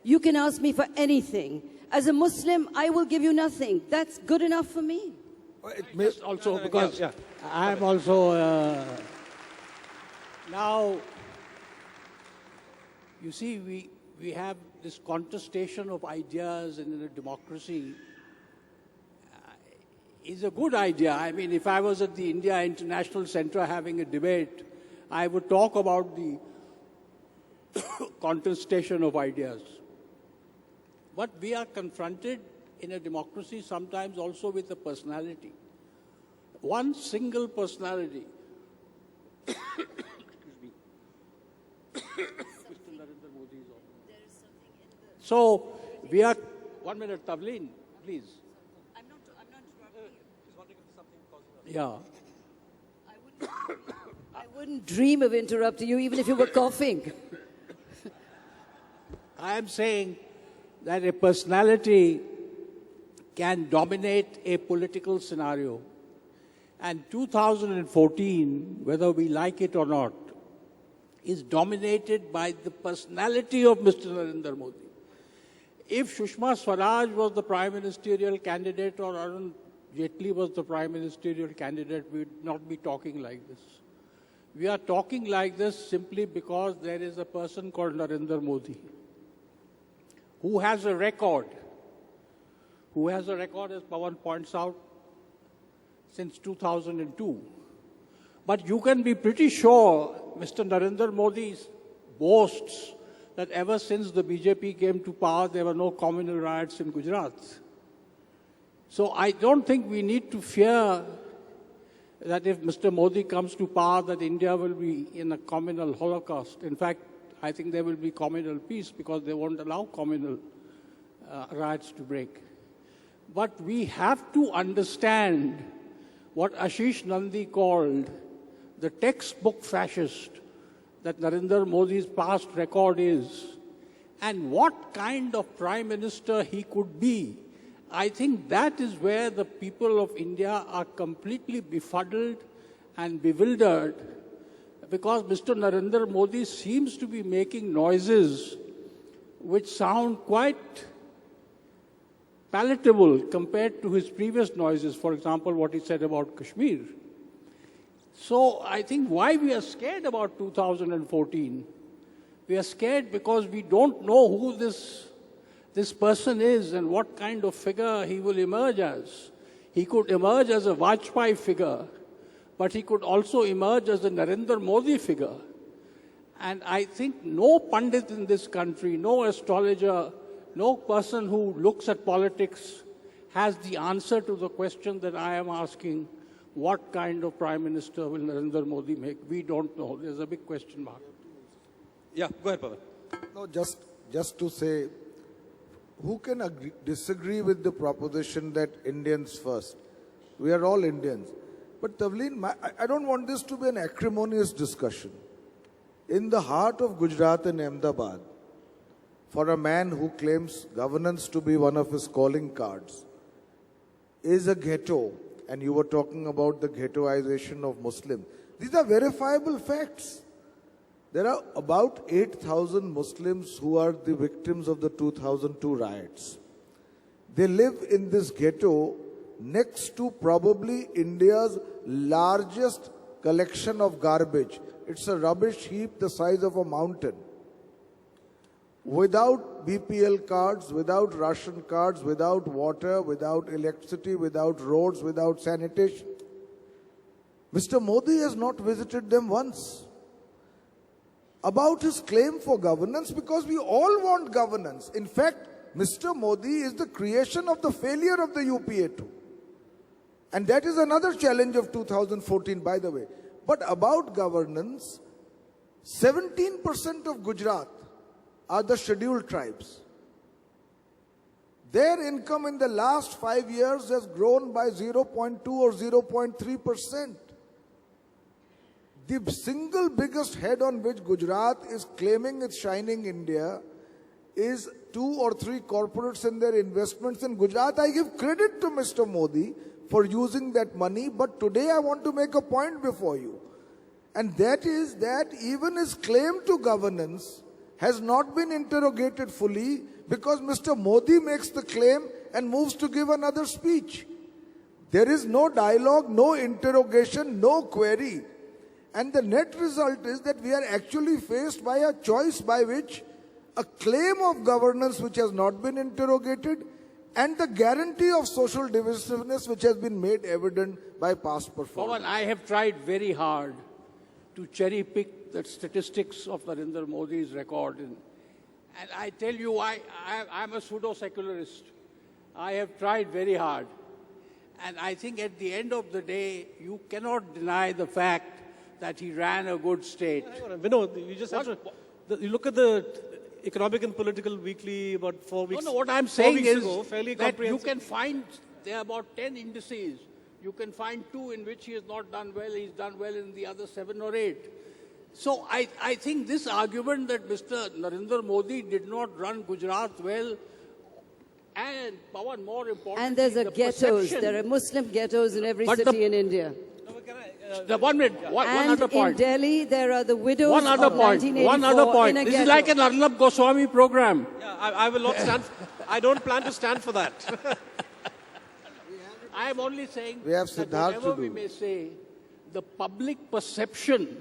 You can ask me for anything. As a Muslim, I will give you nothing. That's good enough for me. It may also because I am also now. You see, we have this contestation of ideas, and in a democracy is a good idea. I mean, if I was at the India International Center having a debate, I would talk about the contestation of ideas. But we are confronted in a democracy sometimes also with a personality. One single personality. Excuse me. Mr. Narendra Modi is on. So we are. 1 minute, Tavleen, please. I'm not interrupting you. He's wondering if something causing Yeah. I wouldn't dream of interrupting you even if you were coughing. I am saying that a personality can dominate a political scenario. And 2014, whether we like it or not, is dominated by the personality of Mr. Narendra Modi. If Sushma Swaraj was the prime ministerial candidate or Arun Jaitley was the prime ministerial candidate, we would not be talking like this. We are talking like this simply because there is a person called Narendra Modi who has a record, as Pawan points out, since 2002. But you can be pretty sure Mr. Narendra Modi boasts that ever since the BJP came to power, there were no communal riots in Gujarat. So I don't think we need to fear that if Mr. Modi comes to power, that India will be in a communal holocaust. In fact, I think there will be communal peace because they won't allow communal riots to break. But we have to understand what Ashish Nandi called the textbook fascist that Narendra Modi's past record is, and what kind of prime minister he could be. I think that is where the people of India are completely befuddled and bewildered, because Mr. Narendra Modi seems to be making noises which sound quite palatable compared to his previous noises, for example, what he said about Kashmir. So I think why we are scared about 2014, we are scared because we don't know who this person is and what kind of figure he will emerge as. He could emerge as a Vajpayee figure, but he could also emerge as a Narendra Modi figure. And I think no pundit in this country, no astrologer, no person who looks at politics has the answer to the question that I am asking. What kind of prime minister will Narendra Modi make? We don't know. There's a big question mark. Yeah, go ahead, Pawan. No, just to say, who can disagree with the proposition that Indians first? We are all Indians. But Tavleen, I don't want this to be an acrimonious discussion. In the heart of Gujarat and Ahmedabad, for a man who claims governance to be one of his calling cards, is a ghetto, and you were talking about the ghettoization of Muslims. These are verifiable facts. There are about 8,000 Muslims who are the victims of the 2002 riots. They live in this ghetto next to probably India's largest collection of garbage. It's a rubbish heap the size of a mountain. Without BPL cards, without ration cards, without water, without electricity, without roads, without sanitation. Mr. Modi has not visited them once. About his claim for governance, because we all want governance. In fact, Mr. Modi is the creation of the failure of the UPA too. And that is another challenge of 2014, by the way. But about governance, 17% of Gujarat are the scheduled tribes. Their income in the last 5 years has grown by 0.2 or 0.3%. The single biggest head on which Gujarat is claiming its shining India is 2 or 3 corporates and their investments in Gujarat. I give credit to Mr. Modi for using that money, but today I want to make a point before you. And that is that even his claim to governance has not been interrogated fully because Mr. Modi makes the claim and moves to give another speech. There is no dialogue, no interrogation, no query. And the net result is that we are actually faced by a choice by which a claim of governance which has not been interrogated and the guarantee of social divisiveness which has been made evident by past performance. Pawan, I have tried very hard to cherry pick the statistics of Narendra Modi's record. And I tell you, I'm a pseudo-secularist. I have tried very hard. And I think at the end of the day, you cannot deny the fact that he ran a good state. Hang on, Vinod, you just have to, you look at the Economic and Political Weekly about 4 weeks No, what I'm saying is ago, fairly that you comprehensive. can find, there are about 10 indices. You can find 2 in which he has not done well, he's done well in the other 7 or 8. So I think this argument that Mr. Narendra Modi did not run Gujarat well, and Pawan, more importantly, And there's a the ghettos. perception- There are Muslim ghettos in every But city the- in India. No, but can I, The 1 minute, one And other in point. Delhi, there are the widows One other of point. 1984 One other point. in a This ghetto. is like an Arnab Goswami program. yeah, I will not stand, I don't plan to stand for that. I am only saying We have that Siddharth whatever to we do. may say, the public perception,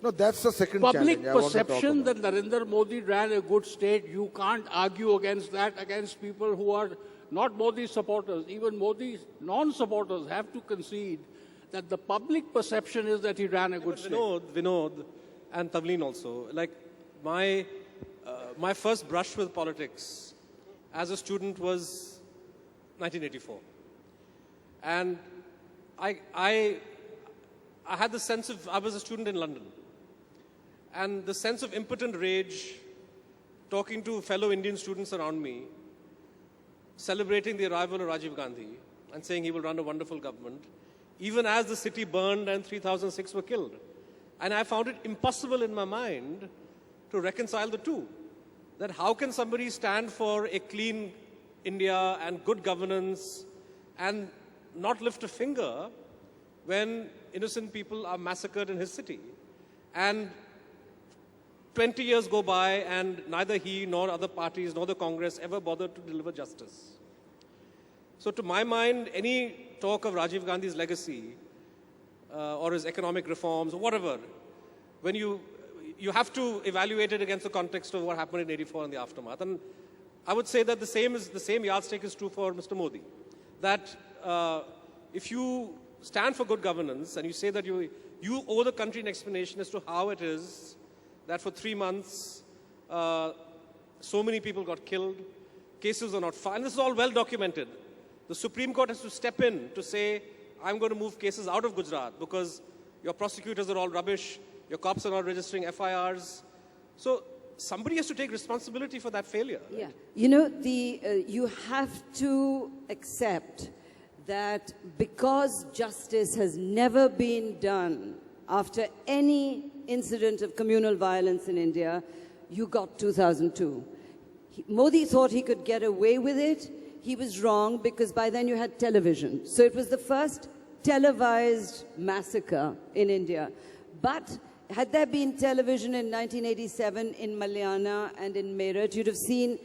No, that's the second public challenge I want to talk perception about. that Narendra Modi ran a good state, you can't argue against that, against people who are not Modi supporters. Even Modi's non-supporters have to concede that the public perception is that he ran a good state. Vinod, and Tavleen also. Like my first brush with politics as a student was 1984, and I had the sense of, I was a student in London, and the sense of impotent rage, talking to fellow Indian students around me, celebrating the arrival of Rajiv Gandhi and saying he will run a wonderful government, even as the city burned and 3,006 were killed. And I found it impossible in my mind to reconcile the two. That how can somebody stand for a clean India and good governance and not lift a finger when innocent people are massacred in his city? And 20 years go by and neither he nor other parties nor the Congress ever bothered to deliver justice. So to my mind, any talk of Rajiv Gandhi's legacy or his economic reforms or whatever, when you have to evaluate it against the context of what happened in 84 and the aftermath. And I would say that the same yardstick is true for Mr. Modi. That if you stand for good governance and you say that you owe the country an explanation as to how it is that for 3 months so many people got killed, cases are not filed. And this is all well documented. The Supreme Court has to step in to say, I'm going to move cases out of Gujarat because your prosecutors are all rubbish, your cops are not registering FIRs. So somebody has to take responsibility for that failure. Yeah. You know, you have to accept that because justice has never been done after any incident of communal violence in India, you got 2002. Modi thought he could get away with it. He was wrong because by then you had television. So it was the first televised massacre in India. But had there been television in 1987 in Malyana and in Meerut, you'd have seen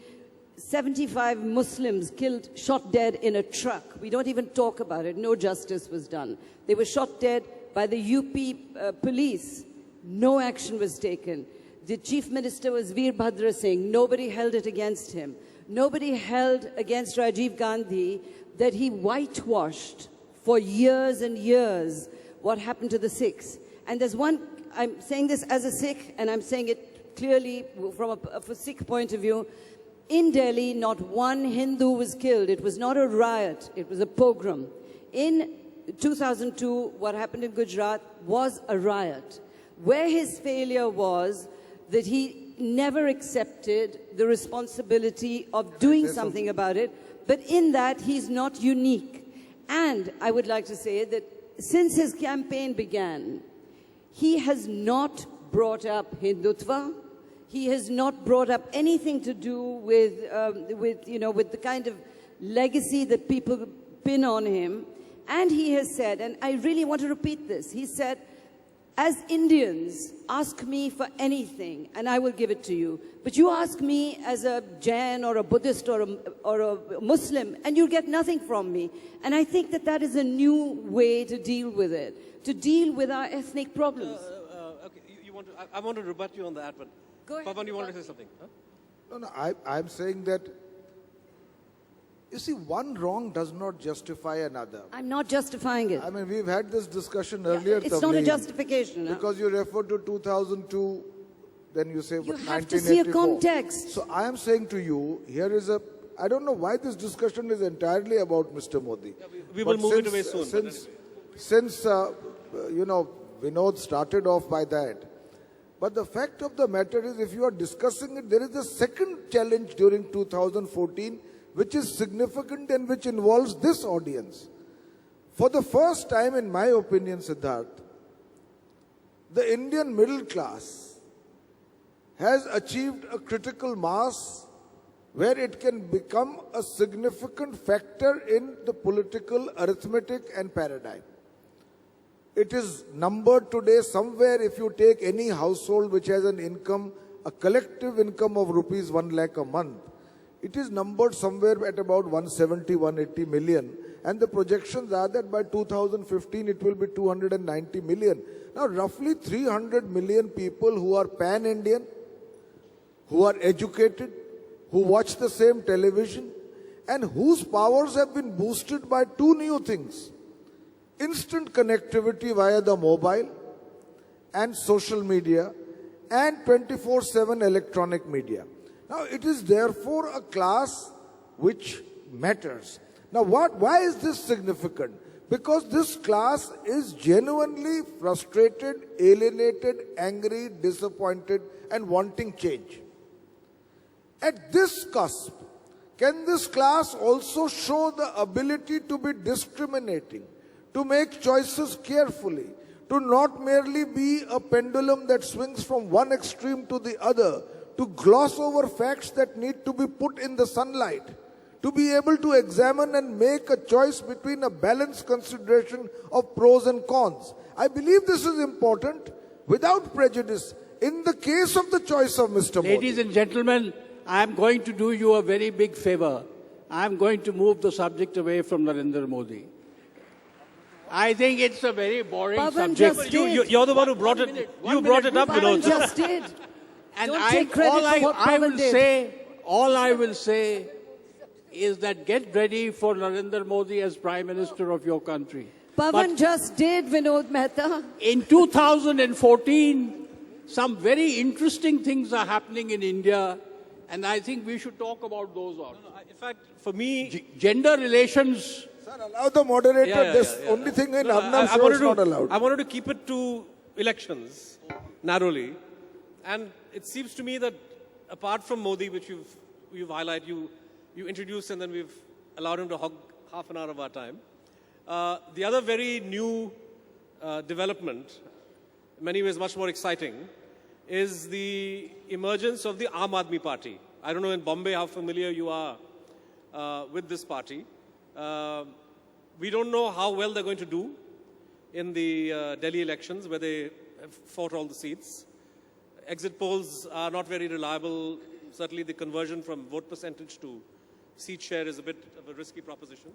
75 Muslims killed, shot dead in a truck. We don't even talk about it. No justice was done. They were shot dead by the UP police. No action was taken. The chief minister was Veerbhadra Singh. Nobody held it against him. Nobody held against Rajiv Gandhi that he whitewashed for years and years what happened to the Sikhs. And there's one, I'm saying this as a Sikh, and I'm saying it clearly from a Sikh point of view. In Delhi, not one Hindu was killed. It was not a riot. It was a pogrom. In 2002, what happened in Gujarat was a riot. Where his failure was that he never accepted the responsibility of doing something about it. But in that, he's not unique. And I would like to say that since his campaign began, he has not brought up Hindutva. He has not brought up anything to do with the kind of legacy that people pin on him. And he has said, and I really want to repeat this, he said, As Indians, ask me for anything and I will give it to you. But you ask me as a Jain or a Buddhist or a Muslim and you'll get nothing from me. And I think that that is a new way to deal with it, to deal with our ethnic problems. Okay, you want to, I want to rebut you on that, but Go ahead, Pavan, you want to rebut. say something? Huh? No, I'm saying that, you see, one wrong does not justify another. I'm not justifying it. I mean, we've had this discussion earlier, It's not a Tavleen, justification. Because you refer to 2002, then you say You what, have to see a 1984. context. So I am saying to you, here is a, I don't know why this discussion is entirely about Mr. Modi. We will But move it since- away soon. but Since, you know, Vinod started off by that. But the fact of the matter is, if you are discussing it, there is a second challenge during 2014, which is significant and which involves this audience. For the first time, in my opinion, Siddharth, the Indian middle class has achieved a critical mass where it can become a significant factor in the political arithmetic and paradigm. It is numbered today somewhere, if you take any household which has an income, a collective income of rupees 1 lakh a month, it is numbered somewhere at about 170, 180 million. And the projections are that by 2015 it will be 290 million. Now roughly 300 million people who are pan-Indian, who are educated, who watch the same television, and whose powers have been boosted by two new things. Instant connectivity via the mobile and social media and 24/7 electronic media. Now it is therefore a class which matters. Now why is this significant? Because this class is genuinely frustrated, alienated, angry, disappointed and wanting change. At this cusp, can this class also show the ability to be discriminating, to make choices carefully, to not merely be a pendulum that swings from one extreme to the other, to gloss over facts that need to be put in the sunlight, to be able to examine and make a choice between a balanced consideration of pros and cons. I believe this is important without prejudice in the case of the choice of Mr. Modi. Ladies and gentlemen, I am going to do you a very big favor. I am going to move the subject away from Narendra Modi. I think it's a very boring Pavan subject. just You're the one who brought it. You brought it up, Pavan Vinod. just did. And Don't take credit for what Pavan did. all I will say is that get ready for Narendra Modi as Prime Minister of your country. Pavan just did, Vinod Mehta. In 2014, some very interesting things are happening in India, and I think we should talk about those also. In fact, for me, Gender relations. Sir, allow the moderator. This yeah. only thing in No, Arnab show is not allowed. I wanted to keep it to elections narrowly, and it seems to me that apart from Modi, which you've highlighted, you introduced, and then we've allowed him to hog half an hour of our time. The other very new development, in many ways much more exciting, is the emergence of the Aam Aadmi Party. I don't know in Bombay how familiar you are with this party. We don't know how well they're going to do in the Delhi elections, where they have fought all the seats. Exit polls are not very reliable. Certainly the conversion from vote percentage to seat share is a bit of a risky proposition.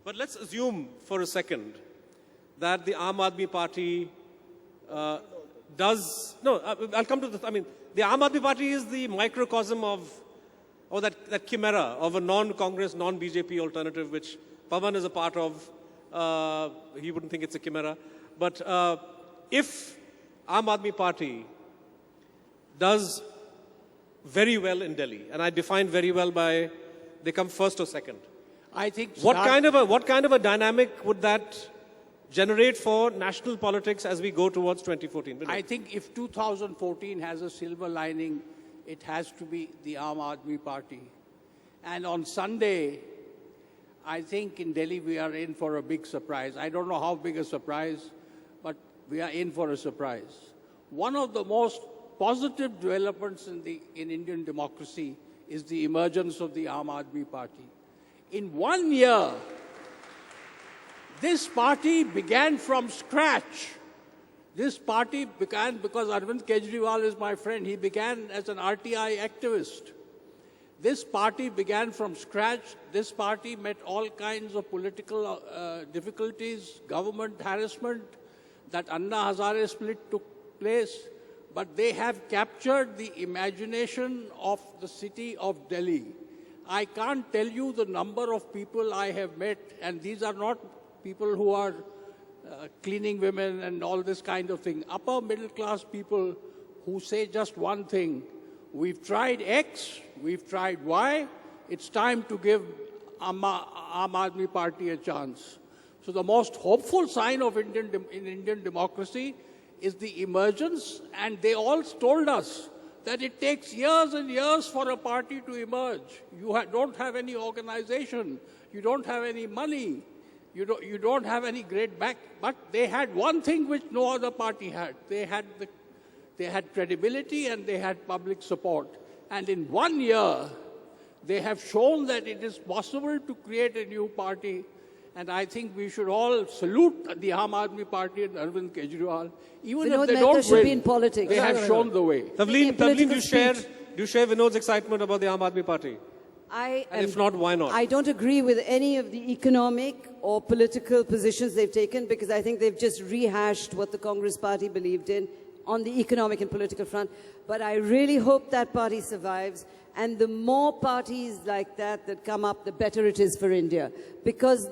But let's assume for a second that the Aam Aadmi Party does... No, I'll come to this. I mean, the Aam Aadmi Party is the microcosm of, or that chimera of a non-Congress, non-BJP alternative, which Pavan is a part of. He wouldn't think it's a chimera. But if Aam Aadmi Party does very well in Delhi, and I define very well by they come first or second, I think what kind of a dynamic would that generate for national politics as we go towards 2014? I think if 2014 has a silver lining, it has to be the Aam Aadmi Party. And on Sunday, I think in Delhi we are in for a big surprise. I don't know how big a surprise, but we are in for a surprise. One of the most positive developments in Indian democracy is the emergence of the Aam Aadmi Party. In 1 year, this party began from scratch This party began because Arvind Kejriwal is my friend. He began as an RTI activist. This party began from scratch. This party met all kinds of political difficulties, government harassment. That Anna Hazare split took place. But they have captured the imagination of the city of Delhi. I can't tell you the number of people I have met, and these are not people who are cleaning women and all this kind of thing. Upper middle class people who say just one thing: we've tried X, we've tried Y, it's time to give Aam Aadmi Party a chance. So the most hopeful sign of Indian democracy is the emergence, and they all told us that it takes years and years for a party to emerge. You don't have any organization, you don't have any money, you don't have any great back. But they had one thing which no other party had. They had credibility and they had public support. And in 1 year, they have shown that it is possible to create a new party. And I think we should all salute the Aam Aadmi Party and Arvind Kejriwal. Even Vinod if they Mehta don't should win, be in politics. they have shown the way. Tavleen, political do you share speech. Vinod's excitement about the Aam Aadmi Party? And if not, why not? I don't agree with any of the economic or political positions they've taken, because I think they've just rehashed what the Congress party believed in on the economic and political front. But I really hope that party survives. And the more parties like that come up, the better it is for India. Because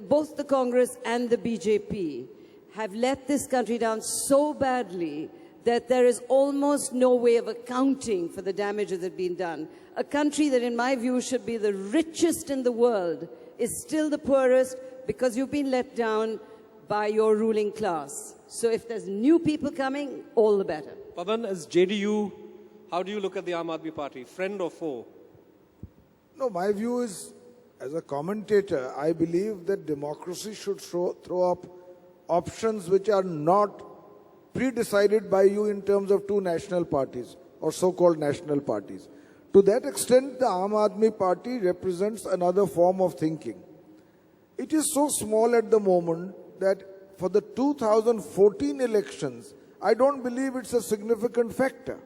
both the Congress and the BJP have let this country down so badly that there is almost no way of accounting for the damage that has been done. A country that, in my view, should be the richest in the world is still the poorest because you've been let down by your ruling class. So if there's new people coming, all the better. Pavan, as JDU, how do you look at the Aam Aadmi Party? Friend or foe? No, my view is, as a commentator, I believe that democracy should throw up options which are not pre-decided by you in terms of two national parties or so-called national parties. To that extent, the Aam Aadmi Party represents another form of thinking. It is so small at the moment that for the 2014 elections, I don't believe it's a significant factor.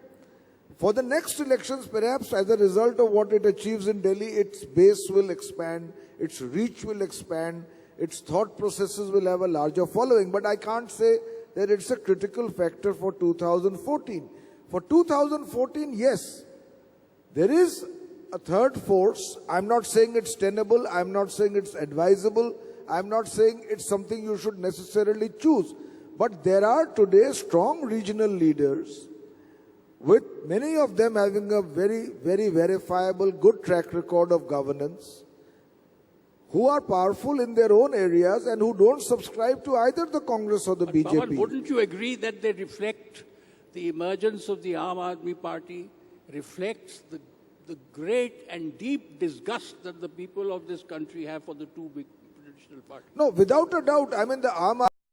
For the next elections, perhaps as a result of what it achieves in Delhi, its base will expand, its reach will expand, its thought processes will have a larger following. But I can't say that it's a critical factor for 2014. For 2014, yes, there is a third force. I'm not saying it's tenable, I'm not saying it's advisable, I'm not saying it's something you should necessarily choose. But there are today strong regional leaders, with many of them having a very, very verifiable, good track record of governance, who are powerful in their own areas and who don't subscribe to either the Congress or the BJP. Pawan, wouldn't you agree that they reflect the emergence of the Aam Aadmi Party, reflects the great and deep disgust that the people of this country have for the two big traditional parties? No, without a doubt. I mean, the Aam